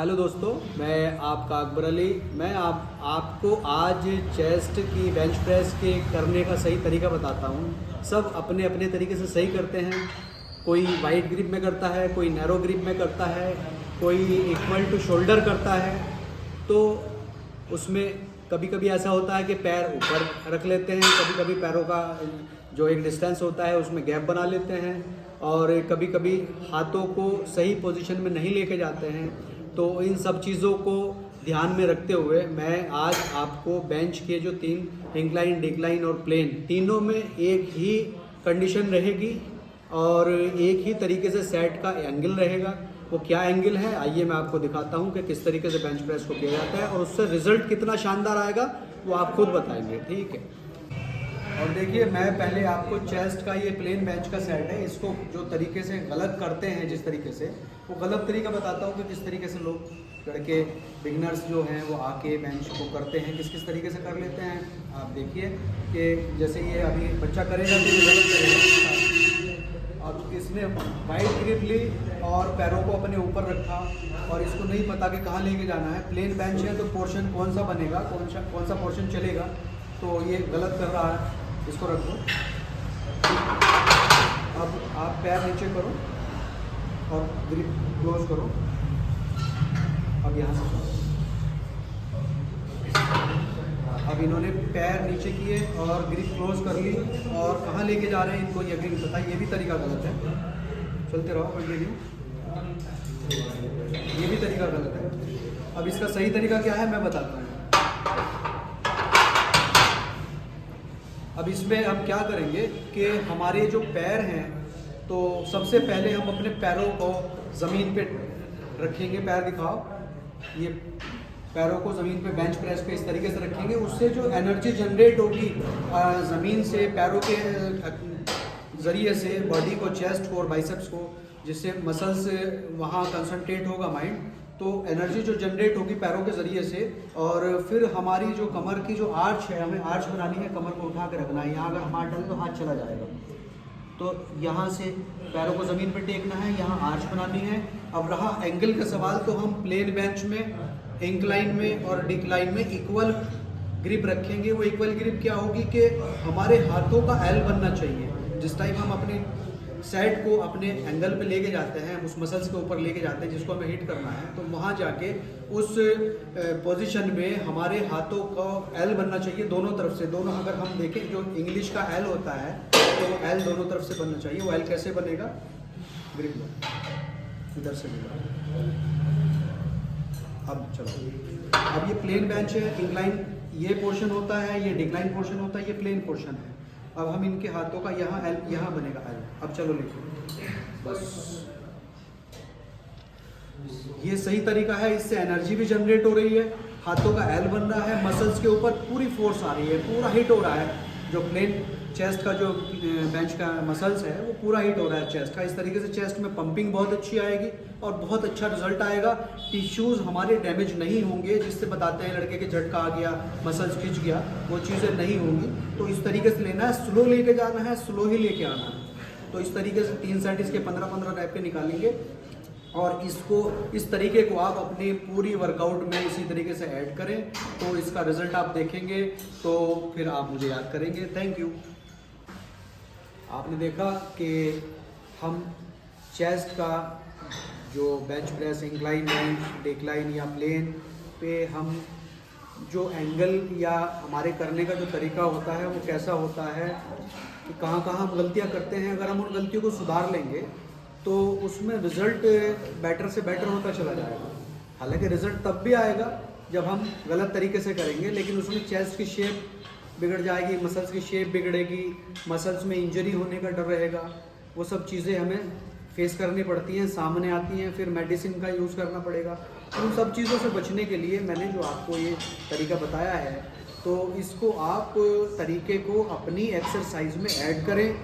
Hello दोस्तों, मैं आपका अकबर अली। मैं आपको आज चेस्ट की बेंच प्रेस के करने का सही तरीका बताता हूँ। सब अपने अपने तरीके से सही करते हैं। कोई वाइड ग्रिप में करता है, कोई नैरो ग्रिप में करता है, कोई इक्वल टू शोल्डर करता है। तो उसमें कभी कभी ऐसा होता है कि पैर ऊपर रख लेते हैं, कभी कभी पैरों का जो एक डिस्टेंस होता है उसमें गैप बना लेते हैं, और कभी कभी हाथों को सही पोजीशन में नहीं लेके जाते हैं। तो इन सब चीज़ों को ध्यान में रखते हुए मैं आज आपको बेंच के जो 3 इंक्लाइन, डिक्लाइन और प्लेन, तीनों में एक ही कंडीशन रहेगी और एक ही तरीके से सेट का एंगल रहेगा। वो क्या एंगल है, आइए मैं आपको दिखाता हूँ कि किस तरीके से बेंच प्रेस को किया जाता है और उससे रिजल्ट कितना शानदार आएगा वो आप खुद बताएंगे। ठीक है, और देखिए मैं पहले आपको चेस्ट का ये प्लेन बेंच का सेट है, इसको जो तरीके से गलत करते हैं, जिस तरीके से वो गलत तरीका बताता हूँ कि किस तरीके से लोग लड़के बिगनर्स जो हैं वो आके बेंच को करते हैं, किस किस तरीके से कर लेते हैं। आप देखिए कि जैसे ये अभी बच्चा करेगा तो ये गलत करेगा। अब इसने वाइड ग्रिप ली और पैरों को अपने ऊपर रखा और इसको नहीं पता कि कहाँ लेके जाना है। प्लेन बेंच है तो पोर्शन कौन सा बनेगा, कौन सा पोर्शन चलेगा, तो ये गलत कर रहा है। इसको रख दो। अब आप पैर नीचे करो और ग्रिप क्लोज करो। अब यहाँ से अब इन्होंने पैर नीचे किए और ग्रिप क्लोज कर ली और कहाँ लेके जा रहे हैं इनको ये भी नहीं पता। ये भी तरीका गलत है। चलते रहो, कंटिन्यू। ये भी तरीका गलत है। अब इसका सही तरीका क्या है मैं बताता हूँ। अब इसमें हम क्या करेंगे कि हमारे जो पैर हैं, तो सबसे पहले हम अपने पैरों को ज़मीन पे रखेंगे। पैर दिखाओ। ये पैरों को ज़मीन पे बेंच प्रेस पे इस तरीके से रखेंगे। उससे जो एनर्जी जनरेट होगी ज़मीन से, पैरों के ज़रिए से बॉडी को, चेस्ट को और बाइसेप्स को, जिससे मसल्स वहाँ कंसंट्रेट होगा माइंड, तो एनर्जी जो जनरेट होगी पैरों के ज़रिए से। और फिर हमारी जो कमर की जो आर्च है, हमें आर्च बनानी है, कमर को उठा के रखना है। यहाँ अगर हम हाथ डालें तो हाथ चला जाएगा। तो यहाँ से पैरों को ज़मीन पर टेकना है, यहाँ आर्च बनानी है। अब रहा एंगल का सवाल, तो हम प्लेन बेंच में, इंक्लाइन में और डिक्लाइन में इक्वल ग्रिप रखेंगे। वो इक्वल ग्रिप क्या होगी कि हमारे हाथों का एल बनना चाहिए। जिस टाइम हम अपने सेट को अपने एंगल पे लेके जाते हैं, उस मसल्स के ऊपर लेके जाते हैं जिसको हमें हिट करना है, तो वहाँ जाके उस पोजीशन में हमारे हाथों का एल बनना चाहिए दोनों तरफ से। दोनों, अगर हम देखें जो इंग्लिश का एल होता है तो वो एल दोनों तरफ से बनना चाहिए। वो एल कैसे बनेगा, ग्रिप लो, इधर से मिला। अब चलो, अब ये प्लेन बेंच है, इंक्लाइन ये पोर्शन होता है, ये डिक्लाइन पोर्शन होता है, ये प्लेन पोर्शन है। अब हम इनके हाथों का यहाँ एल, यहाँ बनेगा एल। अब चलो लिखो बस। ये सही तरीका है, इससे एनर्जी भी जनरेट हो रही है, हाथों का एल बन रहा है, मसल्स के ऊपर पूरी फोर्स आ रही है, पूरा हिट हो रहा है। जो प्लेन चेस्ट का जो बेंच का मसल्स है वो पूरा हिट हो रहा है चेस्ट का। इस तरीके से चेस्ट में पंपिंग बहुत अच्छी आएगी और बहुत अच्छा रिजल्ट आएगा। टिश्यूज़ हमारे डैमेज नहीं होंगे, जिससे बताते हैं लड़के के झटका आ गया, मसल्स खिंच गया, वो चीज़ें नहीं होंगी। तो इस तरीके से लेना है, स्लो लेके जाना है, स्लो ही लेके आना है। तो इस तरीके से 3 सेट इसके 15-15 टाइप के निकालेंगे और इसको, इस तरीके को आप अपनी पूरी वर्कआउट में इसी तरीके से ऐड करें, तो इसका रिजल्ट आप देखेंगे तो फिर आप मुझे याद करेंगे। Thank you. आपने देखा कि हम चेस्ट का जो bench press, incline bench, decline या प्लेन पे हम जो एंगल या हमारे करने का जो तरीका होता है वो कैसा होता है, कि कहाँ कहाँ हम गलतियाँ करते हैं। अगर हम उन गलतियों को सुधार लेंगे तो उसमें रिज़ल्ट बेटर से बेटर होता चला जाएगा। हालांकि रिज़ल्ट तब भी आएगा जब हम गलत तरीके से करेंगे, लेकिन उसमें चेस्ट की शेप बिगड़ जाएगी, मसल्स की शेप बिगड़ेगी, मसल्स में इंजरी होने का डर रहेगा। वो सब चीज़ें हमें फेस करनी पड़ती हैं, सामने आती हैं, फिर मेडिसिन का यूज़ करना पड़ेगा। उन सब चीज़ों से बचने के लिए मैंने जो आपको ये तरीका बताया है, तो इसको आप तरीके को अपनी एक्सरसाइज में ऐड करें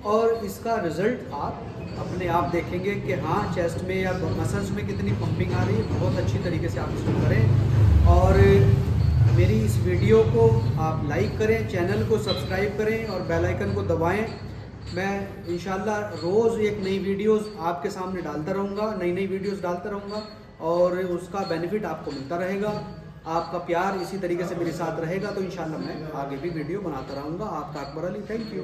और इसका रिज़ल्ट आप अपने आप देखेंगे कि हाँ, चेस्ट में या मसल्स में कितनी पंपिंग आ रही है। बहुत अच्छी तरीके से आप इसको करें और मेरी इस वीडियो को आप लाइक करें, चैनल को सब्सक्राइब करें और बेल आइकन को दबाएं। मैं इंशाल्लाह रोज़ एक नई वीडियोस आपके सामने डालता रहूँगा, नई वीडियोस डालता रहूँगा। और उसका बेनिफिट आपको मिलता रहेगा। आपका प्यार इसी तरीके से मेरे साथ रहेगा तो इंशाल्लाह मैं आगे भी वीडियो बनाता रहूँगा। आपका अकबर अली, थैंक यू।